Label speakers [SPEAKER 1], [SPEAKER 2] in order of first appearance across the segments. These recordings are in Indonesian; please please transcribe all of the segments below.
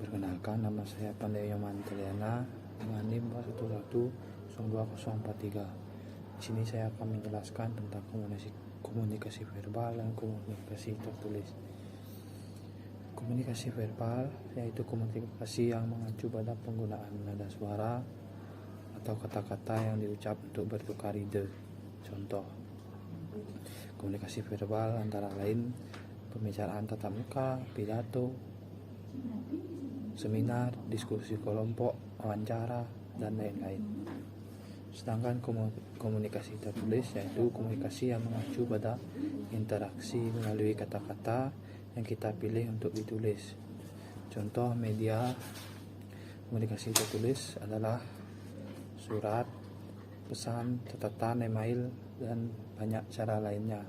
[SPEAKER 1] Perkenalkan, nama saya Pandayo Manteliana dengan NIM 2110243. Di sini saya akan menjelaskan tentang komunikasi verbal dan komunikasi tertulis. Komunikasi verbal yaitu komunikasi yang mengacu pada penggunaan nada suara atau kata-kata yang diucap untuk bertukar ide. Contoh, komunikasi verbal antara lain pembicaraan tatap muka, pidato, seminar, diskusi kelompok, wawancara, dan lain-lain. Sedangkan komunikasi tertulis yaitu komunikasi yang mengacu pada interaksi melalui kata-kata yang kita pilih untuk ditulis. Contoh media komunikasi tertulis adalah surat, pesan, catatan, email, dan banyak cara lainnya.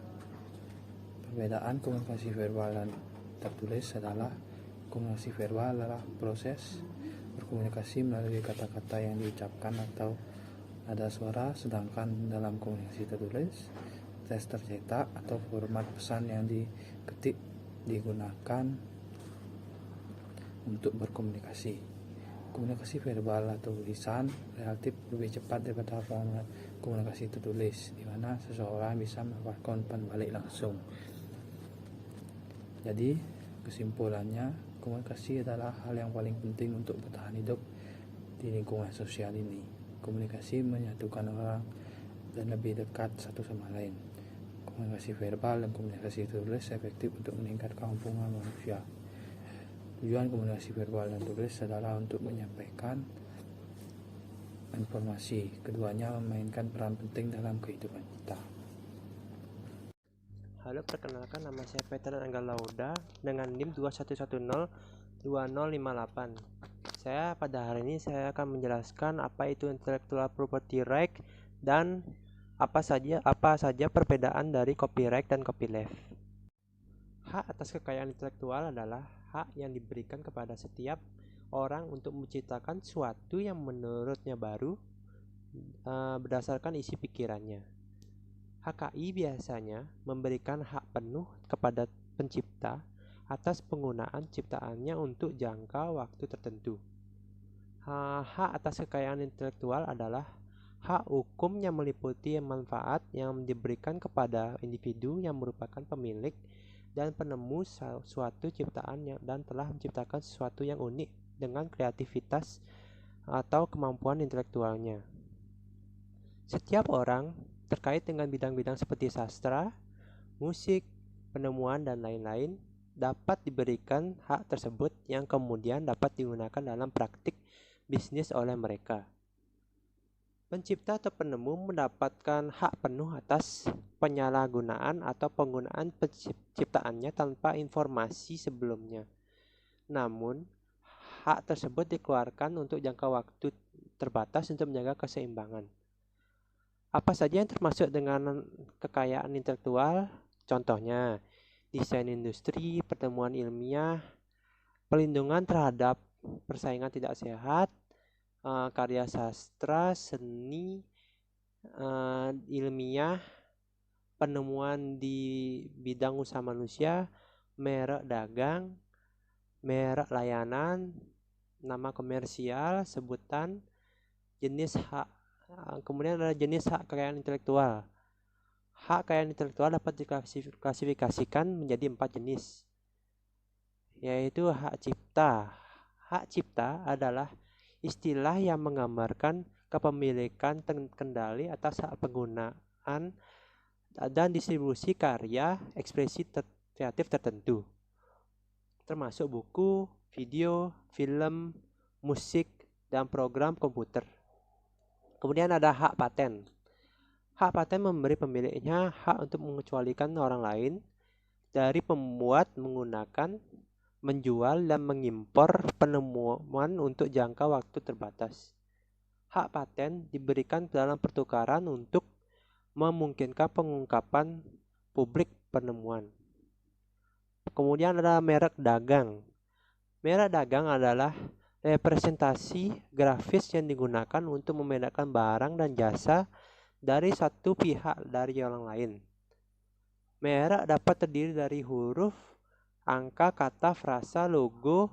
[SPEAKER 1] Perbedaan komunikasi verbal dan tertulis adalah komunikasi verbal adalah proses berkomunikasi melalui kata-kata yang diucapkan atau nada suara, sedangkan dalam komunikasi tertulis, teks tercetak atau format pesan yang diketik digunakan untuk berkomunikasi. Komunikasi verbal atau tulisan relatif lebih cepat daripada komunikasi tertulis, di mana seseorang bisa mendapatkan umpan balik langsung. Jadi, kesimpulannya, komunikasi adalah hal yang paling penting untuk bertahan hidup di lingkungan sosial ini. Komunikasi menyatukan orang dan lebih dekat satu sama lain. Komunikasi verbal dan komunikasi tertulis efektif untuk meningkatkan hubungan manusia. Tujuan komunikasi verbal dan tulis adalah untuk menyampaikan informasi. Keduanya memainkan peran penting dalam kehidupan kita.
[SPEAKER 2] Halo, perkenalkan, nama saya Peter Angga Lauda dengan NIM 21102058. Pada hari ini saya akan menjelaskan apa itu intellectual property right dan apa saja perbedaan dari copyright dan copyleft. Hak atas kekayaan intelektual adalah hak yang diberikan kepada setiap orang untuk menciptakan sesuatu yang menurutnya baru berdasarkan isi pikirannya. HKI biasanya memberikan hak penuh kepada pencipta atas penggunaan ciptaannya untuk jangka waktu tertentu. Hak atas kekayaan intelektual adalah hak hukum yang meliputi manfaat yang diberikan kepada individu yang merupakan pemilik dan penemu suatu ciptaan dan telah menciptakan sesuatu yang unik dengan kreativitas atau kemampuan intelektualnya. Setiap orang terkait dengan bidang-bidang seperti sastra, musik, penemuan, dan lain-lain dapat diberikan hak tersebut yang kemudian dapat digunakan dalam praktik bisnis oleh mereka. Pencipta atau penemu mendapatkan hak penuh atas penyalahgunaan atau penggunaan penciptaannya tanpa informasi sebelumnya. Namun, hak tersebut dikeluarkan untuk jangka waktu terbatas untuk menjaga keseimbangan. Apa saja yang termasuk dengan kekayaan intelektual? Contohnya, desain industri, pertemuan ilmiah, pelindungan terhadap persaingan tidak sehat, karya sastra, seni, ilmiah, penemuan di bidang usaha manusia, merek dagang, merek layanan, nama komersial, sebutan, jenis hak. Kemudian ada jenis hak kekayaan intelektual. Hak kekayaan intelektual dapat diklasifikasikan menjadi 4 jenis, yaitu hak cipta. Hak cipta adalah istilah yang menggambarkan kepemilikan kendali atas hak penggunaan dan distribusi karya ekspresi kreatif tertentu, termasuk buku, video, film, musik, dan program komputer. Kemudian ada hak paten. Hak paten memberi pemiliknya hak untuk mengecualikan orang lain dari pembuat, menggunakan, menjual, dan mengimpor penemuan untuk jangka waktu terbatas. Hak paten diberikan dalam pertukaran untuk memungkinkan pengungkapan publik penemuan. Kemudian ada merek dagang. Merek dagang adalah representasi grafis yang digunakan untuk membedakan barang dan jasa dari satu pihak dari orang lain. Merek dapat terdiri dari huruf, angka, kata, frasa, logo,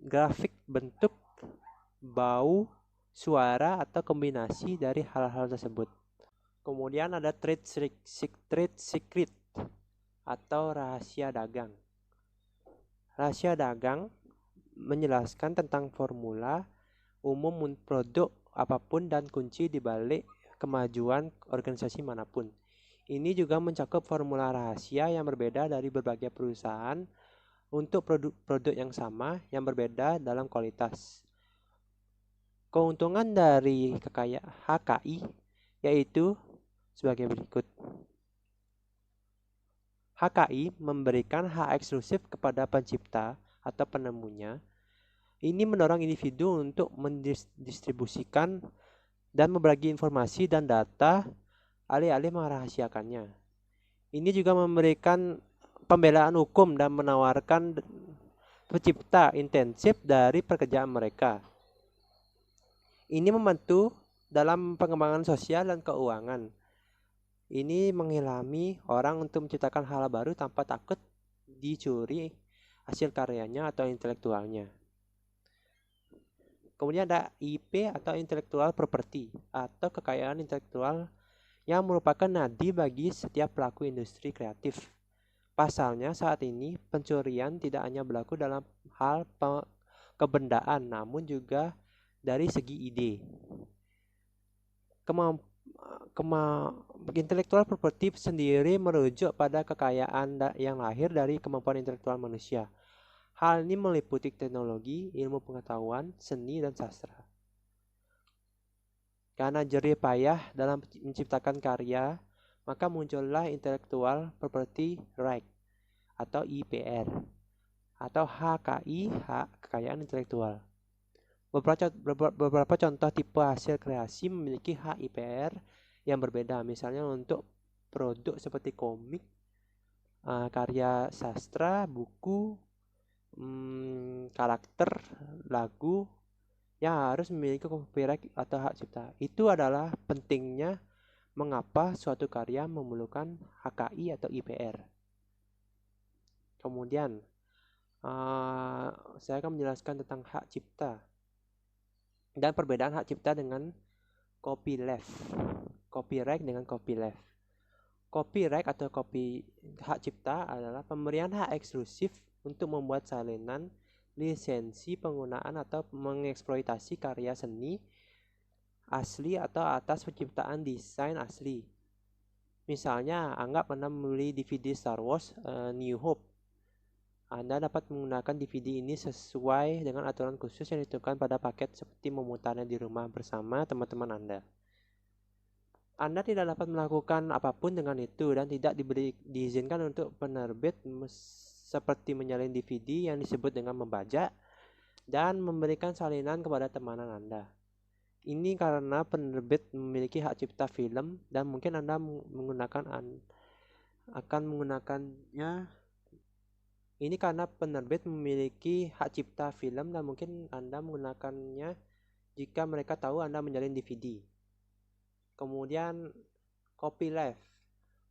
[SPEAKER 2] grafik, bentuk, bau, suara, atau kombinasi dari hal-hal tersebut. Kemudian ada trade secret atau rahasia dagang. Rahasia dagang menjelaskan tentang formula umum produk apapun dan kunci di balik kemajuan organisasi manapun. Ini juga mencakup formula rahasia yang berbeda dari berbagai perusahaan untuk produk yang sama yang berbeda dalam kualitas. Keuntungan dari HKI yaitu sebagai berikut. HKI memberikan hak eksklusif kepada pencipta atau penemunya. Ini mendorong individu untuk mendistribusikan dan membagi informasi dan data alih-alih merahasiakannya. Ini juga memberikan pembelaan hukum dan menawarkan pencipta intensif dari pekerjaan mereka. Ini membantu dalam pengembangan sosial dan keuangan. Ini mengilhami orang untuk menciptakan hal baru tanpa takut dicuri hasil karyanya atau intelektualnya. Kemudian ada IP atau intellectual property atau kekayaan intelektual yang merupakan nadi bagi setiap pelaku industri kreatif. Pasalnya saat ini pencurian tidak hanya berlaku dalam hal kebendaan namun juga dari segi ide. Intellectual property sendiri merujuk pada kekayaan yang lahir dari kemampuan intelektual manusia. Hal ini meliputi teknologi, ilmu pengetahuan, seni, dan sastra. Karena jerih payah dalam menciptakan karya, maka muncullah Intellectual Property Right atau IPR atau HKI, hak kekayaan intelektual. Beberapa contoh tipe hasil kreasi memiliki hak IPR yang berbeda. Misalnya untuk produk seperti komik, karya sastra, buku, karakter, lagu yang harus memiliki copyright atau hak cipta. Itu adalah pentingnya mengapa suatu karya memerlukan HKI atau IPR. Kemudian saya akan menjelaskan tentang hak cipta dan perbedaan hak cipta dengan copyleft. Copyright dengan copyleft. Copyright atau hak cipta adalah pemberian hak eksklusif untuk membuat salinan, lisensi penggunaan atau mengeksploitasi karya seni asli atau atas penciptaan desain asli. Misalnya, anggap Anda membeli DVD Star Wars New Hope. Anda dapat menggunakan DVD ini sesuai dengan aturan khusus yang ditentukan pada paket seperti memutarnya di rumah bersama teman-teman Anda. Anda tidak dapat melakukan apapun dengan itu dan tidak diizinkan untuk penerbit seperti menyalin DVD yang disebut dengan membajak dan memberikan salinan kepada temanan Anda. Ini karena penerbit memiliki hak cipta film dan mungkin Anda akan menggunakannya. Ini karena penerbit memiliki hak cipta film dan mungkin Anda menggunakannya jika mereka tahu Anda menyalin DVD. Kemudian copyleft.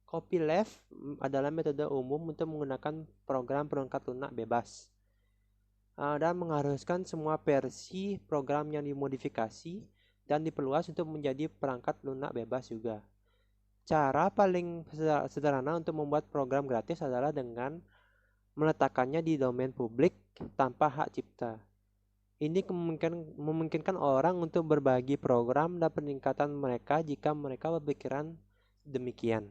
[SPEAKER 2] Copyleft adalah metode umum untuk menggunakan program perangkat lunak bebas dan mengharuskan semua versi program yang dimodifikasi dan diperluas untuk menjadi perangkat lunak bebas juga. Cara paling sederhana untuk membuat program gratis adalah dengan meletakkannya di domain publik tanpa hak cipta. Ini memungkinkan orang untuk berbagi program dan peningkatan mereka jika mereka berpikiran demikian.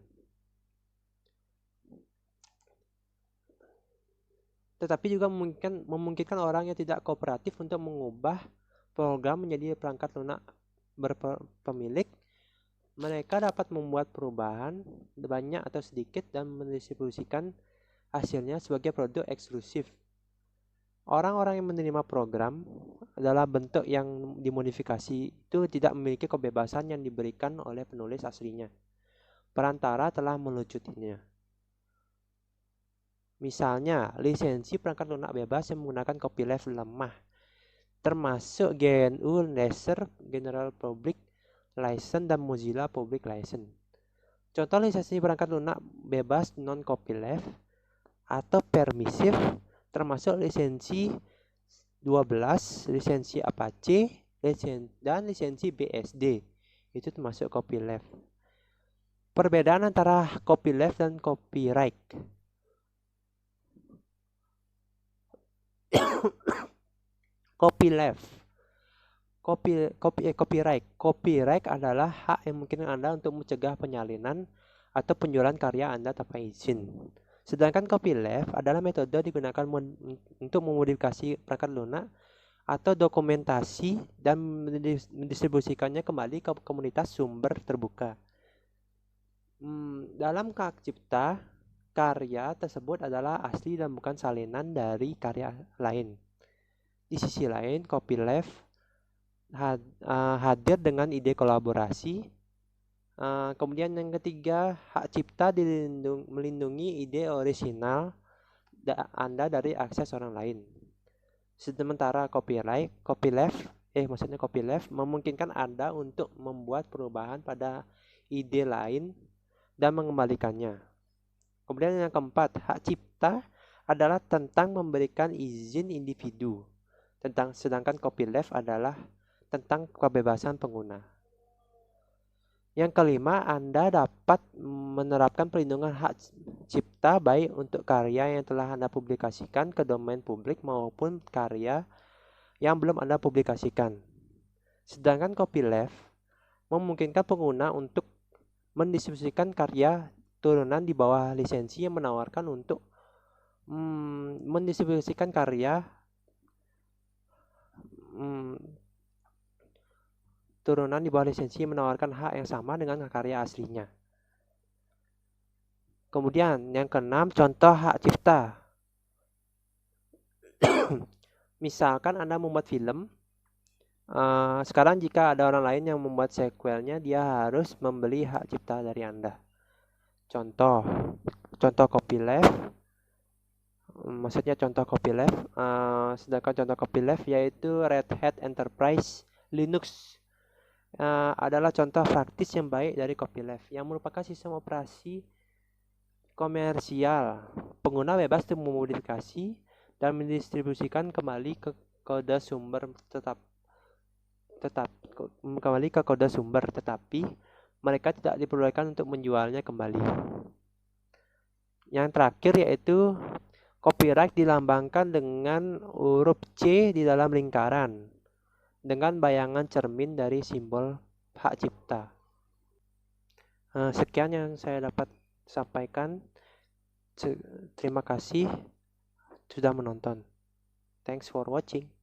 [SPEAKER 2] Tetapi juga memungkinkan orang yang tidak kooperatif untuk mengubah program menjadi perangkat lunak berpemilik. Mereka dapat membuat perubahan banyak atau sedikit dan mendistribusikan hasilnya sebagai produk eksklusif. Orang-orang yang menerima program adalah bentuk yang dimodifikasi itu tidak memiliki kebebasan yang diberikan oleh penulis aslinya. Perantara telah meluncutinnya. Misalnya, lisensi perangkat lunak bebas yang menggunakan copyleft lemah, termasuk GNU Laser General Public License dan Mozilla Public License. Contoh lisensi perangkat lunak bebas non-copyleft atau permissive termasuk lisensi 12 lisensi Apache dan lisensi BSD. Itu termasuk copyleft. Perbedaan antara copyleft dan copyright. Copyright. Copyright adalah hak yang mungkin Anda untuk mencegah penyalinan atau penjualan karya Anda tanpa izin. Sedangkan copyleft adalah metode digunakan untuk memodifikasi perangkat lunak atau dokumentasi dan mendistribusikannya kembali ke komunitas sumber terbuka. Dalam hak cipta, karya tersebut adalah asli dan bukan salinan dari karya lain. Di sisi lain, copyleft hadir dengan ide kolaborasi. Kemudian yang ketiga, hak cipta melindungi ide orisinal Anda dari akses orang lain. Sementara copyleft memungkinkan Anda untuk membuat perubahan pada ide lain dan mengembalikannya. Kemudian yang keempat, hak cipta adalah tentang memberikan izin individu. Sedangkan copyleft adalah tentang kebebasan pengguna. Yang kelima, Anda dapat menerapkan perlindungan hak cipta baik untuk karya yang telah Anda publikasikan ke domain publik maupun karya yang belum Anda publikasikan. Sedangkan copyleft memungkinkan pengguna untuk mendistribusikan karya turunan di bawah lisensi yang menawarkan untuk mendistribusikan karya turunan di bawah lisensi menawarkan hak yang sama dengan karya aslinya. Kemudian yang keenam, contoh hak cipta. Misalkan Anda membuat film, sekarang jika ada orang lain yang membuat sequelnya, dia harus membeli hak cipta dari Anda. Contoh copyleft, sedangkan contoh copyleft yaitu Red Hat Enterprise Linux adalah contoh praktis yang baik dari copyleft yang merupakan sistem operasi komersial. Pengguna bebas untuk memodifikasi dan mendistribusikan kembali ke kode sumber tetapi mereka tidak diperbolehkan untuk menjualnya kembali. Yang terakhir yaitu copyright dilambangkan dengan huruf C di dalam lingkaran dengan bayangan cermin dari simbol hak cipta. Sekian yang saya dapat sampaikan. Terima kasih sudah menonton. Thanks for watching.